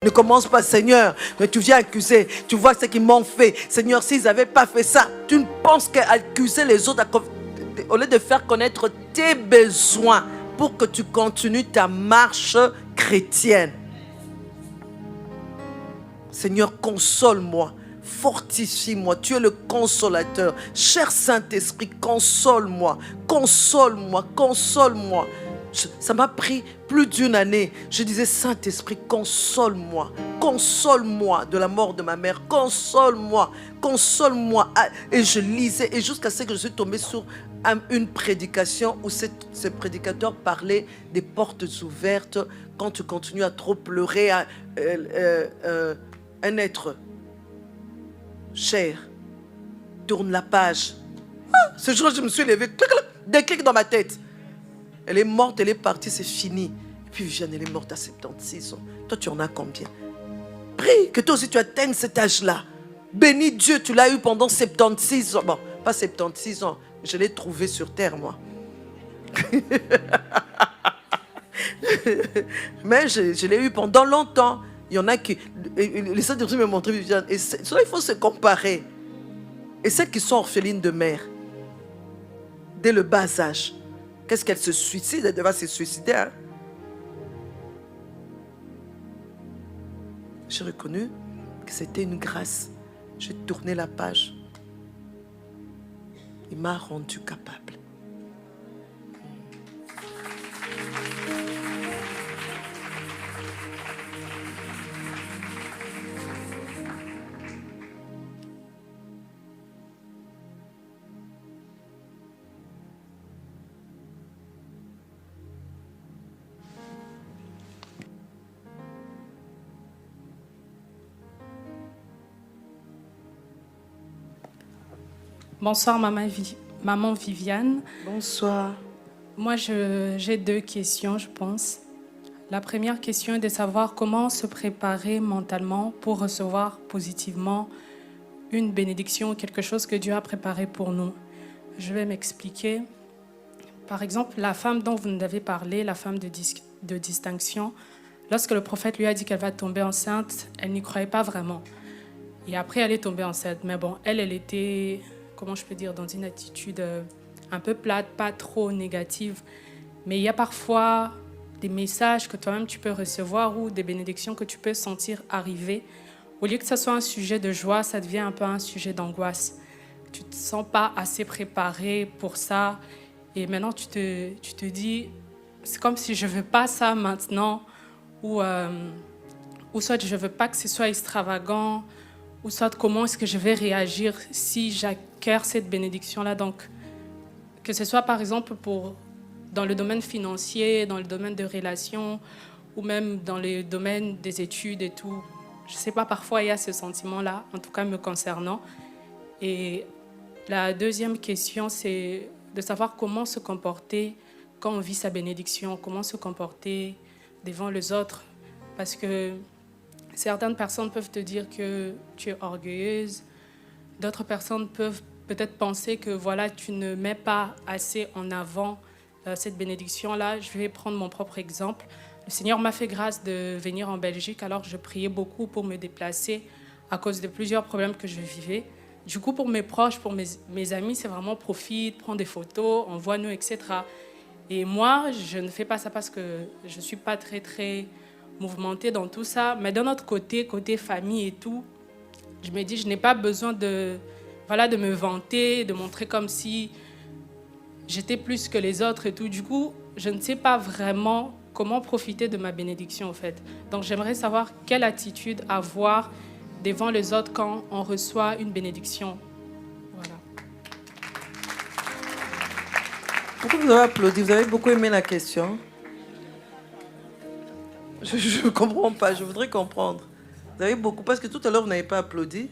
Ne commence pas, Seigneur, mais tu viens accuser. Tu vois ce qu'ils m'ont fait. Seigneur, s'ils n'avaient pas fait ça, tu ne penses qu'à accuser les autres au lieu de faire connaître tes besoins pour que tu continues ta marche chrétienne. Seigneur, console-moi, fortifie-moi. Tu es le consolateur. Cher Saint-Esprit, console-moi, console-moi, console-moi. Ça m'a pris plus d'une année. Je disais, Saint-Esprit, console-moi. Console-moi de la mort de ma mère. Console-moi. Console-moi. Et je lisais. Et jusqu'à ce que je suis tombée sur une prédication où ce prédicateur parlait des portes ouvertes quand tu continues à trop pleurer. Un être cher tourne la page. Ce jour, je me suis levée. Déclic dans ma tête. Elle est morte, elle est partie, c'est fini. Et puis Viviane, elle est morte à 76 ans. Toi, tu en as combien? Prie que toi aussi tu atteignes cet âge-là. Bénis Dieu, tu l'as eu pendant 76 ans. Bon, pas 76 ans. Je l'ai trouvé sur terre, moi. Mais je l'ai eu pendant longtemps. Il y en a qui... Les Saints-Esprit me montraient Viviane. Et cela, il faut se comparer. Et celles qui sont orphelines de mère, dès le bas âge, qu'est-ce qu'elle se suicide? Elle devait se suicider. Hein? J'ai reconnu que c'était une grâce. J'ai tourné la page. Il m'a rendu capable. Bonsoir, maman Viviane. Bonsoir. Moi, j'ai deux questions, je pense. La première question est de savoir comment se préparer mentalement pour recevoir positivement une bénédiction ou quelque chose que Dieu a préparé pour nous. Je vais m'expliquer. Par exemple, la femme dont vous nous avez parlé, la femme de distinction, lorsque le prophète lui a dit qu'elle va tomber enceinte, elle n'y croyait pas vraiment. Et après, elle est tombée enceinte. Mais bon, elle était... comment je peux dire, dans une attitude un peu plate, pas trop négative. Mais il y a parfois des messages que toi-même tu peux recevoir ou des bénédictions que tu peux sentir arriver. Au lieu que ce soit un sujet de joie, ça devient un peu un sujet d'angoisse. Tu ne te sens pas assez préparé pour ça. Et maintenant, tu te dis, c'est comme si je ne veux pas ça maintenant. Ou soit je ne veux pas que ce soit extravagant. Ou soit comment est-ce que je vais réagir si j'acquiers cette bénédiction-là. Donc, que ce soit par exemple dans le domaine financier, dans le domaine de relations, ou même dans le domaine des études et tout. Je ne sais pas, parfois il y a ce sentiment-là, en tout cas me concernant. Et la deuxième question, c'est de savoir comment se comporter quand on vit sa bénédiction, comment se comporter devant les autres. Parce que certaines personnes peuvent te dire que tu es orgueilleuse. D'autres personnes peuvent peut-être penser que voilà, tu ne mets pas assez en avant cette bénédiction-là. Je vais prendre mon propre exemple. Le Seigneur m'a fait grâce de venir en Belgique, alors je priais beaucoup pour me déplacer à cause de plusieurs problèmes que je vivais. Du coup, pour mes proches, pour mes amis, c'est vraiment profite, prends des photos, envoie-nous, etc. Et moi, je ne fais pas ça parce que je ne suis pas très mouvementée dans tout ça. Mais d'un autre côté famille et tout, je me dis, je n'ai pas besoin de me vanter, de montrer comme si j'étais plus que les autres et tout. Du coup, je ne sais pas vraiment comment profiter de ma bénédiction, en fait. Donc, j'aimerais savoir quelle attitude avoir devant les autres quand on reçoit une bénédiction. Voilà. Pourquoi vous avez applaudi? Vous avez beaucoup aimé la question? Je ne comprends pas, je voudrais comprendre. Vous avez beaucoup, parce que tout à l'heure, vous n'avez pas applaudi.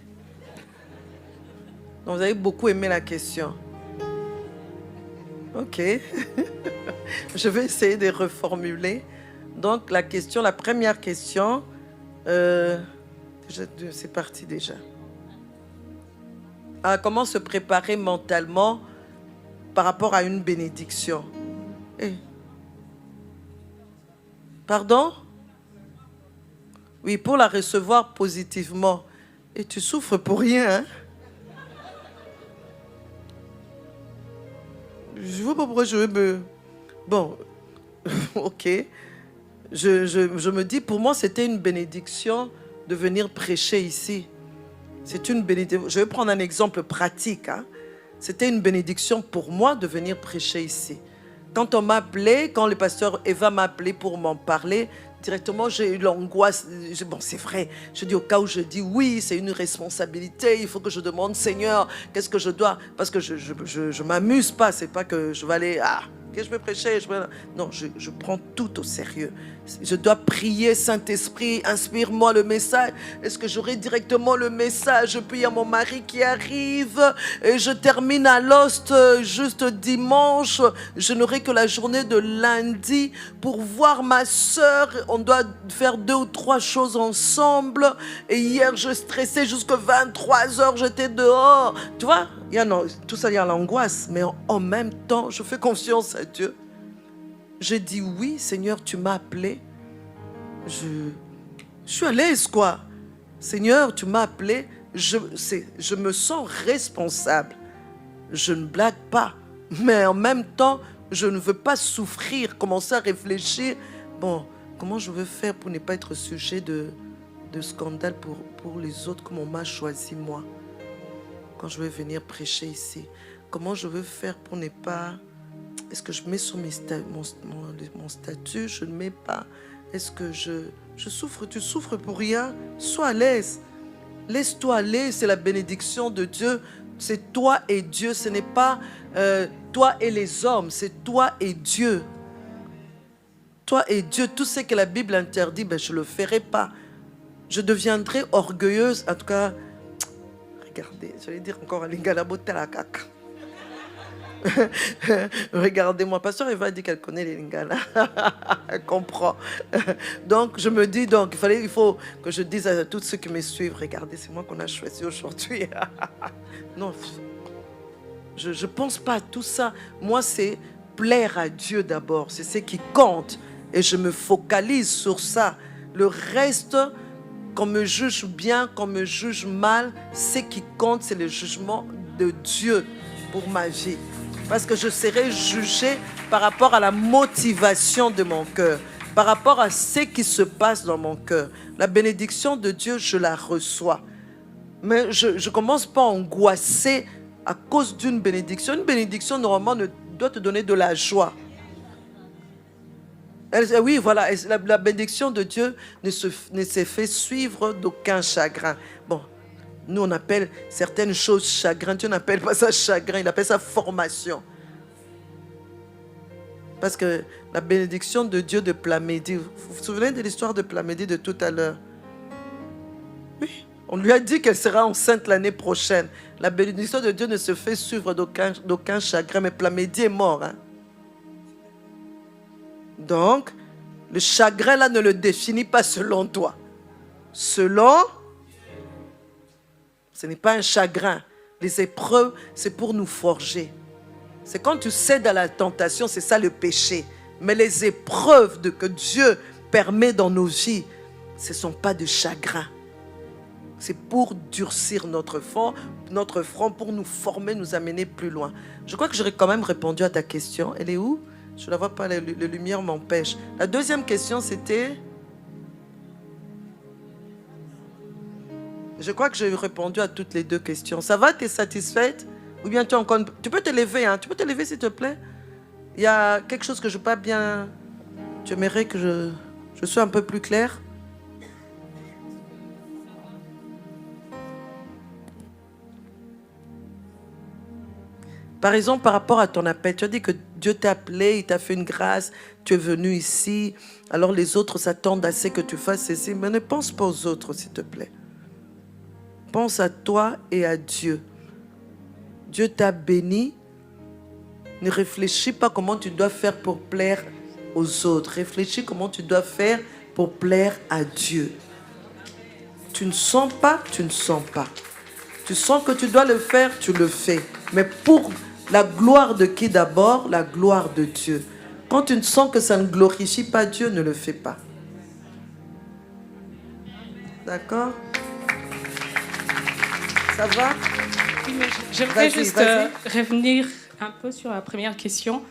Donc, vous avez beaucoup aimé la question. Ok. Je vais essayer de reformuler. Donc, la première question, c'est parti déjà. Comment se préparer mentalement par rapport à une bénédiction? Pardon? Oui, pour la recevoir positivement. Et tu souffres pour rien, hein? Je vois pas pourquoi je veux me... Bon, ok. Je me dis, pour moi, c'était une bénédiction de venir prêcher ici. C'est une bénédiction. Je vais prendre un exemple pratique, hein. C'était une bénédiction pour moi de venir prêcher ici. Quand on m'a appelé, quand le pasteur Eva m'a appelé pour m'en parler, directement, j'ai eu l'angoisse. Bon, c'est vrai. Je dis au cas où je dis oui, c'est une responsabilité. Il faut que je demande, Seigneur, qu'est-ce que je dois... Parce que je m'amuse pas. C'est pas que je vais aller... que je vais prêcher. Non, je prends tout au sérieux. Je dois prier, Saint-Esprit, inspire-moi le message. Est-ce que j'aurai directement le message? Puis il y a mon mari qui arrive et je termine à Lost juste dimanche. Je n'aurai que la journée de lundi pour voir ma soeur. On doit faire 2 ou 3 choses ensemble. Et hier, je stressais jusqu'à 23h, j'étais dehors. Tu vois, tout ça, il y a l'angoisse. Mais en même temps, je fais confiance à Dieu. J'ai dit oui, Seigneur, tu m'as appelé. Je suis à l'aise, quoi. Seigneur, tu m'as appelé. Je me sens responsable. Je ne blague pas. Mais en même temps, je ne veux pas souffrir, commencer à réfléchir. Bon, comment je veux faire pour ne pas être sujet de scandale pour les autres, comme on m'a choisi moi, quand je vais venir prêcher ici. Comment je veux faire pour ne pas... Est-ce que je mets sur mon statut? Je ne mets pas. Est-ce que je souffre? Tu souffres pour rien? Sois à l'aise. Laisse-toi aller. C'est la bénédiction de Dieu. C'est toi et Dieu. Ce n'est pas toi et les hommes. C'est toi et Dieu. Toi et Dieu. Tout ce que la Bible interdit, je ne le ferai pas. Je deviendrai orgueilleuse. En tout cas, regardez, j'allais dire encore à Lingala Botelakak. Regardez-moi, pasteur Eva dit qu'elle connaît les Lingala. Elle comprend. Donc je me dis, il faut que je dise à tous ceux qui me suivent, regardez, c'est moi qu'on a choisi aujourd'hui. Non, je ne pense pas à tout ça. Moi, c'est plaire à Dieu d'abord. C'est ce qui compte. Et je me focalise sur ça. Le reste, qu'on me juge bien, qu'on me juge mal, ce qui compte, c'est le jugement de Dieu pour ma vie. Parce que je serai jugée par rapport à la motivation de mon cœur, par rapport à ce qui se passe dans mon cœur. La bénédiction de Dieu, je la reçois. Mais je ne commence pas à angoisser à cause d'une bénédiction. Une bénédiction, normalement, doit te donner de la joie. Oui, voilà, la bénédiction de Dieu ne se fait suivre d'aucun chagrin. Bon, nous, on appelle certaines choses chagrin. Dieu n'appelle pas ça chagrin, il appelle ça formation. Parce que la bénédiction de Dieu de Plamédie, vous vous souvenez de l'histoire de Plamédie de tout à l'heure? Oui, on lui a dit qu'elle sera enceinte l'année prochaine. La bénédiction de Dieu ne se fait suivre d'aucun chagrin, mais Plamédie est mort. Hein? Donc, le chagrin là ne le définit pas selon toi. Selon... Ce n'est pas un chagrin. Les épreuves, c'est pour nous forger. C'est quand tu cèdes à la tentation, c'est ça le péché. Mais les épreuves que Dieu permet dans nos vies, ce ne sont pas de chagrin. C'est pour durcir notre front, pour nous former, nous amener plus loin. Je crois que j'aurais quand même répondu à ta question. Elle est où? Je ne la vois pas, les lumières m'empêchent. La deuxième question, c'était... Je crois que j'ai répondu à toutes les 2 questions. Ça va? Tu es satisfaite? Ou bien tu as encore... Tu peux te lever, hein? Tu peux te lever, s'il te plaît? Il y a quelque chose que je n'ai pas bien... Tu aimerais que je sois un peu plus claire? Par exemple, par rapport à ton appel, tu as dit que Dieu t'a appelé, il t'a fait une grâce, tu es venu ici, alors les autres s'attendent à ce que tu fasses ceci, mais ne pense pas aux autres, s'il te plaît. Pense à toi et à Dieu. Dieu t'a béni. Ne réfléchis pas comment tu dois faire pour plaire aux autres. Réfléchis comment tu dois faire pour plaire à Dieu. Tu ne sens pas, tu ne sens pas. Tu sens que tu dois le faire, tu le fais. Mais pour la gloire de qui d'abord? La gloire de Dieu. Quand tu ne sens que ça ne glorifie pas Dieu, ne le fais pas. D'accord? Ça va? Oui, mais j'aimerais Vas-y, juste vas-y. revenir un peu sur la première question.